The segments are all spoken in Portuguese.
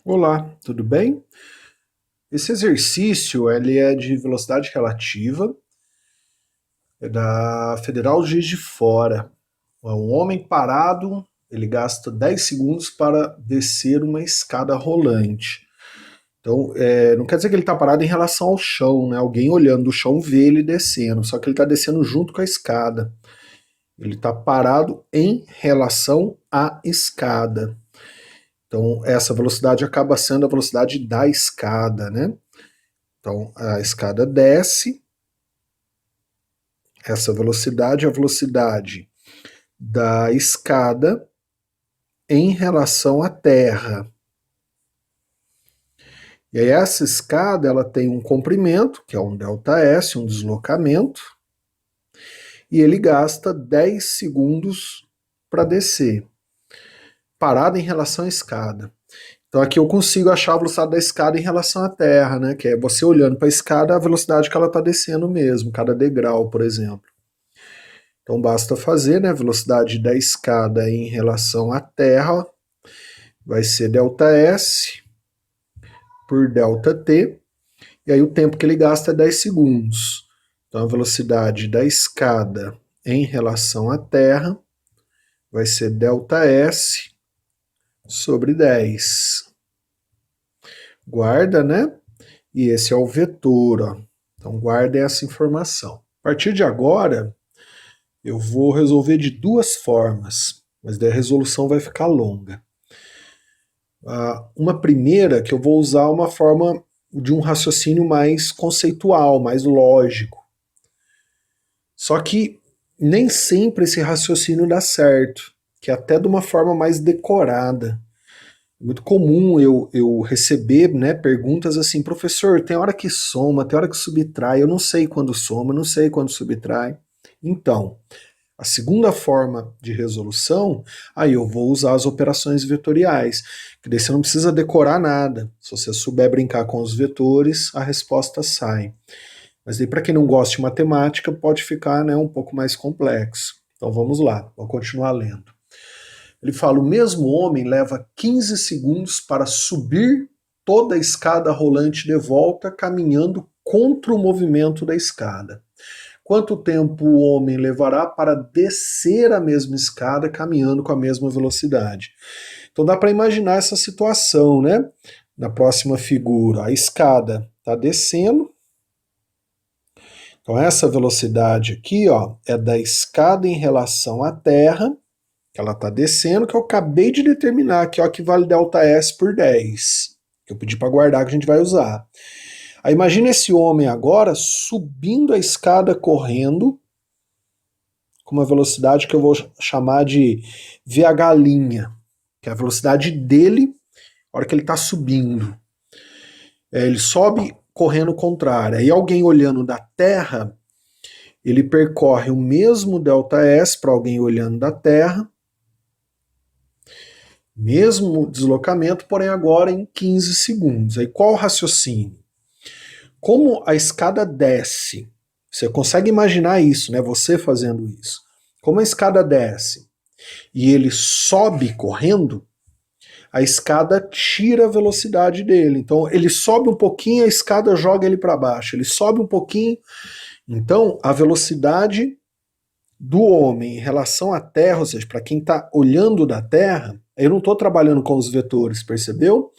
Olá, tudo bem? Esse exercício ele é de velocidade relativa, é da Federal Juiz de Fora. Um homem parado, ele gasta 10 segundos para descer uma escada rolante. Então, não quer dizer que ele está parado em relação ao chão, né? Alguém olhando do chão vê ele descendo, só que ele está descendo junto com a escada. Ele está parado em relação à escada. Então, essa velocidade acaba sendo a velocidade da escada, né? Então, a escada desce, essa velocidade é a velocidade da escada em relação à Terra. E aí essa escada ela tem um comprimento, que é um ΔS, um deslocamento, e ele gasta 10 segundos para descer, parado em relação à escada. Então aqui eu consigo achar a velocidade da escada em relação à Terra, né? Que é você olhando para a escada, a velocidade que ela está descendo mesmo, cada degrau, por exemplo. Então basta fazer, né? A velocidade da escada em relação à Terra vai ser ΔS por ΔT, e aí o tempo que ele gasta é 10 segundos. Então a velocidade da escada em relação à Terra vai ser ΔS sobre 10. Guarda, né? E esse é o vetor, ó. Então guarda essa informação. A partir de agora, eu vou resolver de duas formas, mas daí a resolução vai ficar longa. Uma primeira que eu vou usar uma forma de um raciocínio mais conceitual, mais lógico. Só que nem sempre esse raciocínio dá certo, que é até de uma forma mais decorada. É muito comum eu receber, né, perguntas assim, professor, tem hora que soma, tem hora que subtrai, eu não sei quando soma, eu não sei quando subtrai. Então, a segunda forma de resolução, aí eu vou usar as operações vetoriais, que daí você não precisa decorar nada. Se você souber brincar com os vetores, a resposta sai. Mas daí para quem não gosta de matemática, pode ficar, né, um pouco mais complexo. Então vamos lá, vou continuar lendo. Ele fala, o mesmo homem leva 15 segundos para subir toda a escada rolante de volta, caminhando contra o movimento da escada. Quanto tempo o homem levará para descer a mesma escada caminhando com a mesma velocidade? Então dá para imaginar essa situação, né? Na próxima figura, a escada está descendo. Então essa velocidade aqui, ó, é da escada em relação à Terra, que ela está descendo, que eu acabei de determinar aqui, ó, que vale ΔS por 10, que eu pedi para guardar, que a gente vai usar. Aí imagina esse homem agora subindo a escada correndo, com uma velocidade que eu vou chamar de VH', que é a velocidade dele na hora que ele está subindo. Ele sobe correndo contrário. Aí alguém olhando da Terra, ele percorre o mesmo ΔS para alguém olhando da Terra, mesmo deslocamento, porém agora em 15 segundos. Aí qual o raciocínio? Como a escada desce, você consegue imaginar isso, né? Você fazendo isso. Como a escada desce e ele sobe correndo, a escada tira a velocidade dele. Então ele sobe um pouquinho, a escada joga ele para baixo. Ele sobe um pouquinho. Então a velocidade do homem em relação à Terra, ou seja, para quem está olhando da Terra, eu não estou trabalhando com os vetores, percebeu?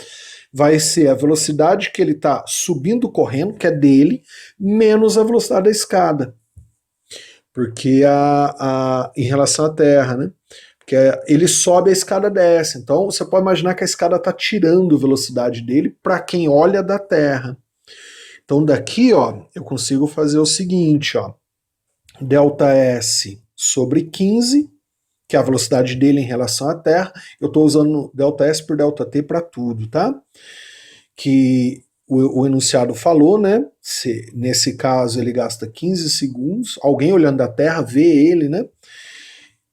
Vai ser a velocidade que ele está subindo correndo, que é dele, menos a velocidade da escada. Porque em relação à Terra, né? Porque ele sobe, a escada desce. Então você pode imaginar que a escada está tirando velocidade dele para quem olha da Terra. Então daqui, ó, eu consigo fazer o seguinte, ó, ΔS sobre 15, que é a velocidade dele em relação à Terra. Eu estou usando ΔS por ΔT para tudo, tá? Que o enunciado falou, né? Nesse caso ele gasta 15 segundos, alguém olhando da Terra vê ele, né?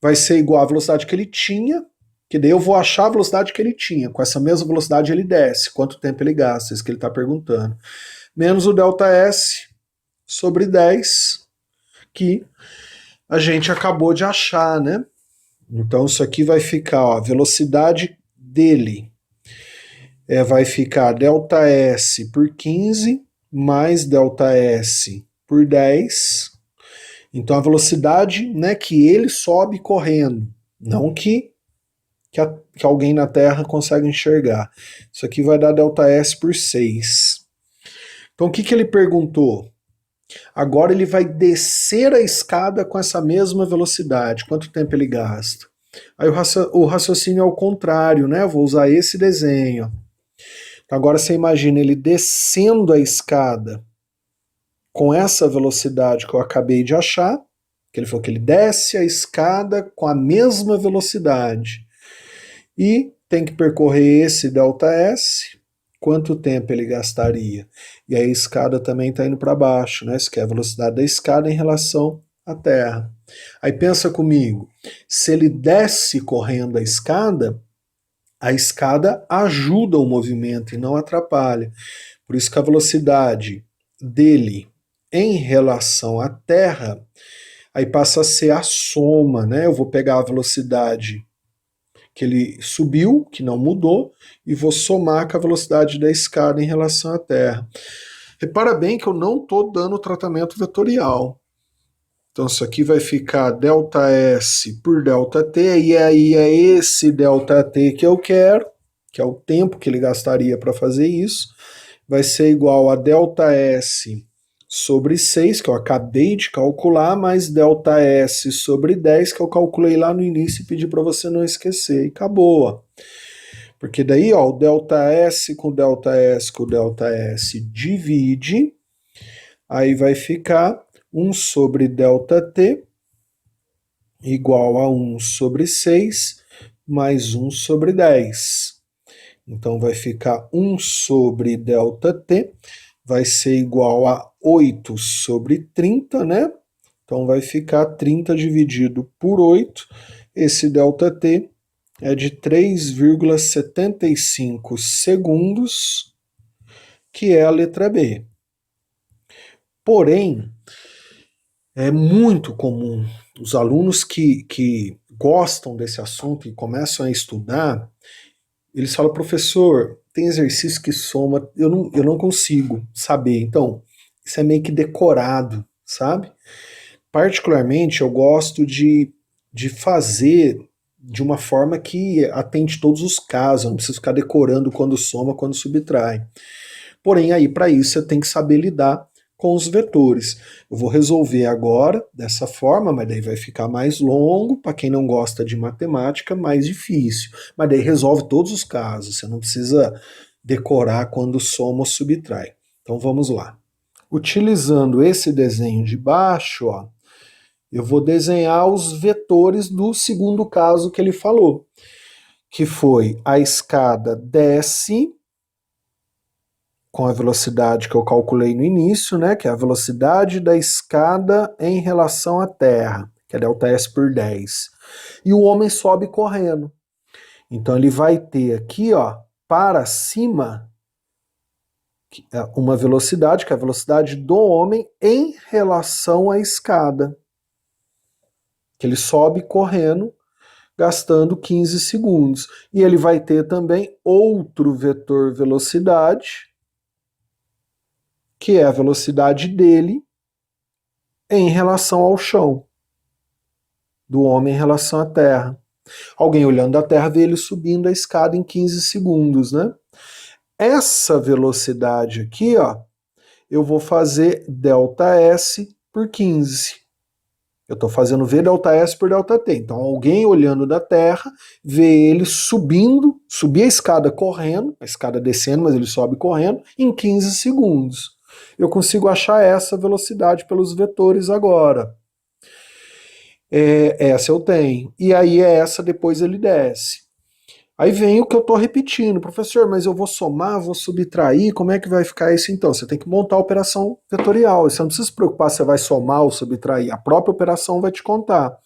Vai ser igual à velocidade que ele tinha, que daí eu vou achar a velocidade que ele tinha. Com essa mesma velocidade ele desce. Quanto tempo ele gasta? Isso que ele está perguntando. Menos o ΔS sobre 10, que a gente acabou de achar, né? Então isso aqui vai ficar, ó, a velocidade dele vai ficar ΔS por 15 mais ΔS por 10. Então a velocidade, né, que ele sobe correndo, não que alguém na Terra consegue enxergar. Isso aqui vai dar ΔS por 6. Então o que ele perguntou? Agora ele vai descer a escada com essa mesma velocidade. Quanto tempo ele gasta? Aí o raciocínio é o contrário, né? Eu vou usar esse desenho. Então agora você imagina ele descendo a escada com essa velocidade que eu acabei de achar, que ele falou que ele desce a escada com a mesma velocidade e tem que percorrer esse ΔS. Quanto tempo ele gastaria? E aí a escada também está indo para baixo, né? Isso que é a velocidade da escada em relação à Terra. Aí pensa comigo, se ele desce correndo a escada ajuda o movimento e não atrapalha. Por isso que a velocidade dele em relação à Terra, aí passa a ser a soma, né? Eu vou pegar a velocidade que ele subiu, que não mudou, e vou somar com a velocidade da escada em relação à Terra. Repara bem que eu não estou dando tratamento vetorial. Então isso aqui vai ficar ΔS por ΔT, e aí é esse ΔT que eu quero, que é o tempo que ele gastaria para fazer isso, vai ser igual a ΔS sobre 6, que eu acabei de calcular, mais ΔS sobre 10, que eu calculei lá no início e pedi para você não esquecer. E acabou. Porque daí, ó, o ΔS com ΔS com ΔS divide, aí vai ficar 1 sobre ΔT igual a 1 sobre 6 mais 1 sobre 10. Então vai ficar 1 sobre ΔT vai ser igual a 8 sobre 30, né? Então vai ficar 30 dividido por 8. Esse ΔT é de 3,75 segundos, que é a letra B. Porém, é muito comum os alunos que gostam desse assunto e começam a estudar, eles falam, professor, tem exercício que soma, eu não consigo saber. Então, isso é meio que decorado, sabe? Particularmente, eu gosto de fazer de uma forma que atende todos os casos, eu não preciso ficar decorando quando soma, quando subtrai. Porém, aí para isso você tem que saber lidar com os vetores. Eu vou resolver agora dessa forma, mas daí vai ficar mais longo, para quem não gosta de matemática, mais difícil. Mas daí resolve todos os casos, você não precisa decorar quando soma ou subtrai. Então vamos lá. Utilizando esse desenho de baixo, ó, eu vou desenhar os vetores do segundo caso que ele falou, que foi a escada desce com a velocidade que eu calculei no início, né, que é a velocidade da escada em relação à Terra, que é ΔS por 10. E o homem sobe correndo. Então ele vai ter aqui, ó, para cima, uma velocidade, que é a velocidade do homem em relação à escada. Que ele sobe correndo, gastando 15 segundos. E ele vai ter também outro vetor velocidade, que é a velocidade dele em relação ao chão, do homem em relação à Terra. Alguém olhando da Terra vê ele subindo a escada em 15 segundos, né? Essa velocidade aqui, ó, eu vou fazer ΔS por 15. Eu estou fazendo V ΔS por ΔT. Então alguém olhando da Terra vê ele subir a escada correndo, a escada descendo, mas ele sobe correndo, em 15 segundos. Eu consigo achar essa velocidade pelos vetores agora. Essa eu tenho. E aí essa depois ele desce. Aí vem o que eu estou repetindo. Professor, mas eu vou somar, vou subtrair, como é que vai ficar isso então? Você tem que montar a operação vetorial. Você não precisa se preocupar se você vai somar ou subtrair. A própria operação vai te contar.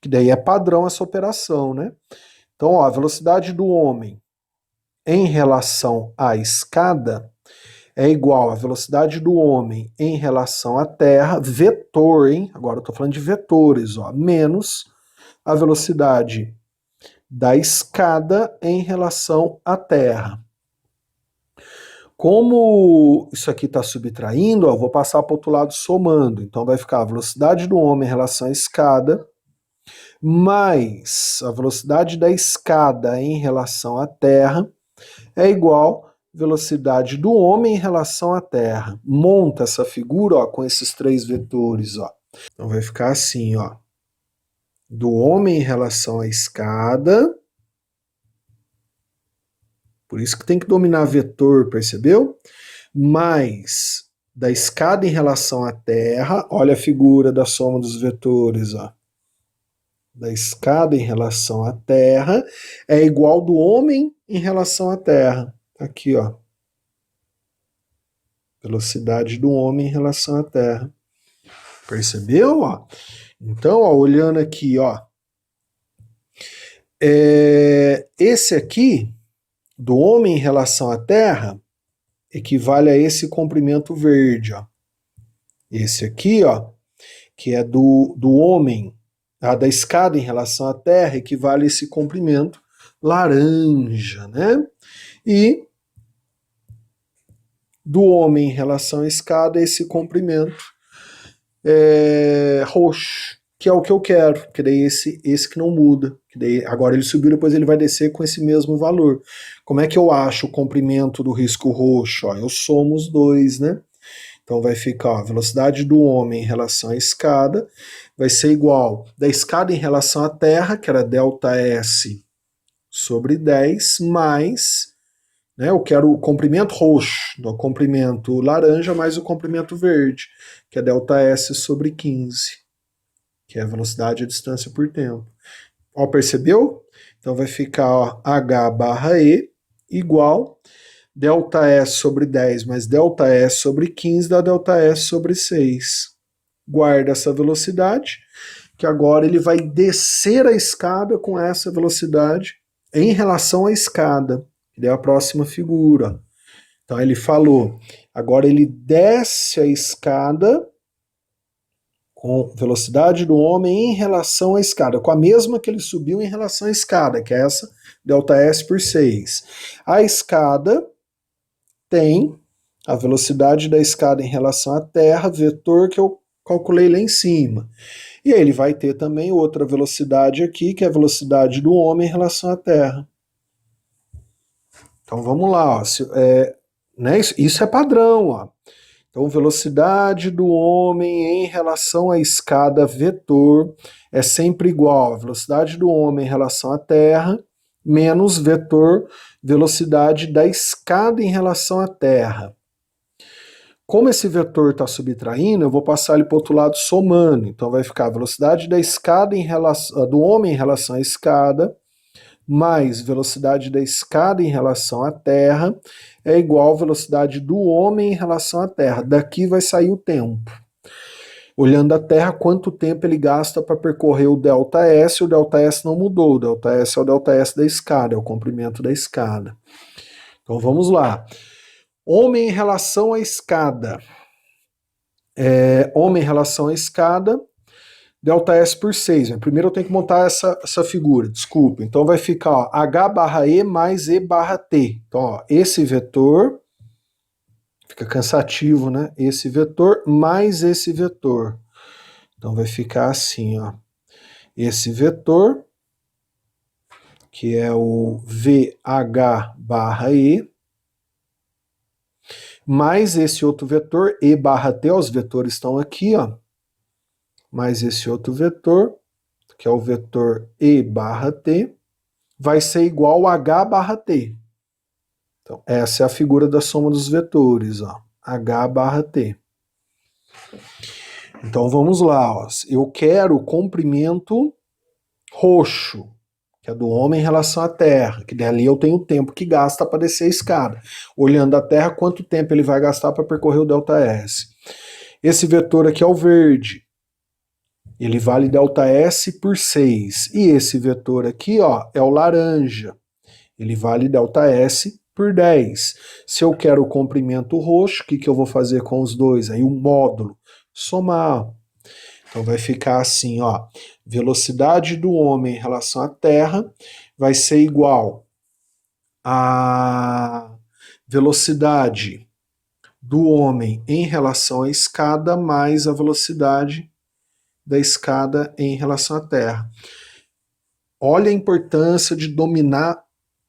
Que daí é padrão essa operação, né? Então, ó, a velocidade do homem em relação à escada é igual à velocidade do homem em relação à Terra, vetor, hein? Agora eu estou falando de vetores, ó, menos a velocidade da escada em relação à Terra. Como isso aqui está subtraindo, ó, vou passar para o outro lado somando. Então vai ficar a velocidade do homem em relação à escada, mais a velocidade da escada em relação à Terra, é igual à velocidade do homem em relação à Terra. Monta essa figura, ó, com esses três vetores. Ó. Então vai ficar assim, ó. Do homem em relação à escada. Por isso que tem que dominar vetor, percebeu? Mais da escada em relação à Terra. Olha a figura da soma dos vetores, ó. Da escada em relação à Terra é igual do homem em relação à Terra. Aqui, ó. Velocidade do homem em relação à Terra. Percebeu? Ó? Então, ó, olhando aqui, ó. Esse aqui, do homem em relação à Terra, equivale a esse comprimento verde, ó. Esse aqui, ó, que é do homem, da escada em relação à Terra, equivale a esse comprimento laranja, né? E do homem em relação à escada, esse comprimento roxo, que é o que eu quero, que daí esse que não muda. Que daí, agora ele subiu, depois ele vai descer com esse mesmo valor. Como é que eu acho o comprimento do risco roxo? Ó, eu somo os dois, né? Então vai ficar ó, a velocidade do homem em relação à escada vai ser igual da escada em relação à Terra, que era ΔS sobre 10, mais, né, eu quero o comprimento roxo, do comprimento laranja mais o comprimento verde, que é ΔS sobre 15, que é a velocidade e a distância por tempo. Ó, percebeu? Então vai ficar ó, H barra E igual ΔS sobre 10 mais ΔS sobre 15 dá ΔS sobre 6. Guarda essa velocidade, que agora ele vai descer a escada com essa velocidade em relação à escada, que é a próxima figura. Então ele falou, agora ele desce a escada com velocidade do homem em relação à escada, com a mesma que ele subiu em relação à escada, que é essa ΔS por 6. A escada tem a velocidade da escada em relação à Terra, vetor que eu calculei lá em cima. E aí ele vai ter também outra velocidade aqui, que é a velocidade do homem em relação à Terra. Então vamos lá, ó. Né, isso é padrão. Ó. Então velocidade do homem em relação à escada vetor é sempre igual a velocidade do homem em relação à Terra menos vetor velocidade da escada em relação à Terra. Como esse vetor está subtraindo, eu vou passar ele para o outro lado somando. Então vai ficar a velocidade da escada em relação, do homem em relação à escada, mais velocidade da escada em relação à Terra, é igual a velocidade do homem em relação à Terra. Daqui vai sair o tempo. Olhando a Terra, quanto tempo ele gasta para percorrer o ΔS, o ΔS não mudou, o ΔS é o ΔS da escada, é o comprimento da escada. Então vamos lá. Homem em relação à escada. Homem em relação à escada, ΔS por 6. Primeiro eu tenho que montar essa figura, desculpa. Então vai ficar ó, H barra E mais E barra T. Então, ó, esse vetor, fica cansativo, né? Esse vetor mais esse vetor. Então vai ficar assim, ó. Esse vetor, que é o VH barra E, mais esse outro vetor, E barra T, ó, os vetores estão aqui, ó, mais esse outro vetor, que é o vetor E barra T, vai ser igual a H barra T. Então, essa é a figura da soma dos vetores, ó, H barra T. Então, vamos lá, ó, eu quero o comprimento roxo, que é do homem em relação à Terra, que dali eu tenho o tempo que gasta para descer a escada. Olhando a Terra, quanto tempo ele vai gastar para percorrer o ΔS. Esse vetor aqui é o verde, ele vale ΔS por 6. E esse vetor aqui ó, é o laranja, ele vale ΔS por 10. Se eu quero o comprimento roxo, o que eu vou fazer com os dois? Aí o módulo, somar. Então vai ficar assim, ó, velocidade do homem em relação à Terra vai ser igual a velocidade do homem em relação à escada mais a velocidade da escada em relação à Terra. Olha a importância de dominar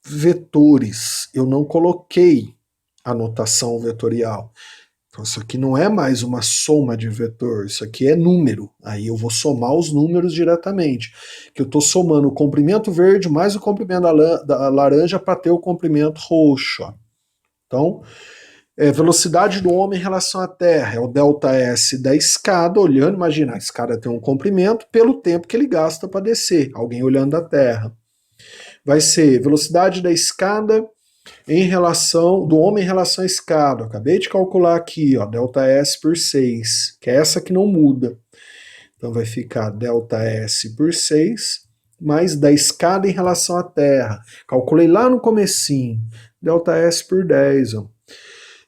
vetores. Eu não coloquei a notação vetorial. Então, isso aqui não é mais uma soma de vetor, isso aqui é número. Aí eu vou somar os números diretamente. Que eu estou somando o comprimento verde mais o comprimento da laranja para ter o comprimento roxo. Ó. Então, velocidade do homem em relação à Terra é o ΔS da escada, olhando, imagina, a escada tem um comprimento pelo tempo que ele gasta para descer, alguém olhando da Terra. Vai ser velocidade da escada em relação do homem em relação à escada. Eu acabei de calcular aqui, ó, ΔS por 6, que é essa que não muda. Então vai ficar ΔS por 6 mais da escada em relação à Terra. Calculei lá no comecinho, ΔS por 10, ó.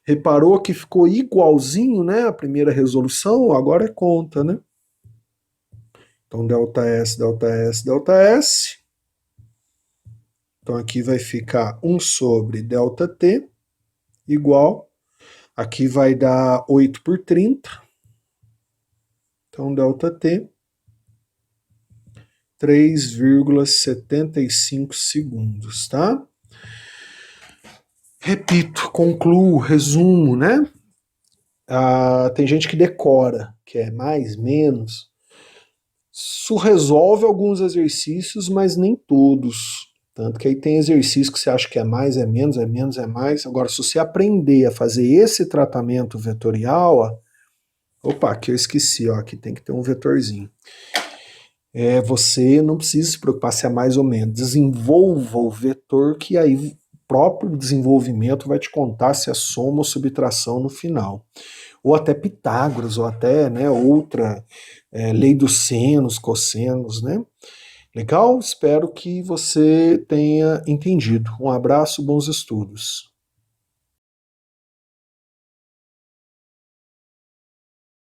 Reparou que ficou igualzinho, né? A primeira resolução, agora é conta, né? Então, ΔS, ΔS, ΔS. Então, aqui vai ficar 1 sobre ΔT igual. Aqui vai dar 8 por 30. Então, ΔT, 3,75 segundos, tá? Repito, concluo, resumo, né? Tem gente que decora, que é mais, menos. Isso resolve alguns exercícios, mas nem todos. Tanto que aí tem exercício que você acha que é mais, é menos, é menos, é mais. Agora, se você aprender a fazer esse tratamento vetorial, ó, opa, aqui eu esqueci, ó, aqui tem que ter um vetorzinho. Você não precisa se preocupar se é mais ou menos. Desenvolva o vetor que aí o próprio desenvolvimento vai te contar se é soma ou subtração no final. Ou até Pitágoras, ou até, né, outra lei dos senos, cossenos, né? Legal? Espero que você tenha entendido. Um abraço, bons estudos.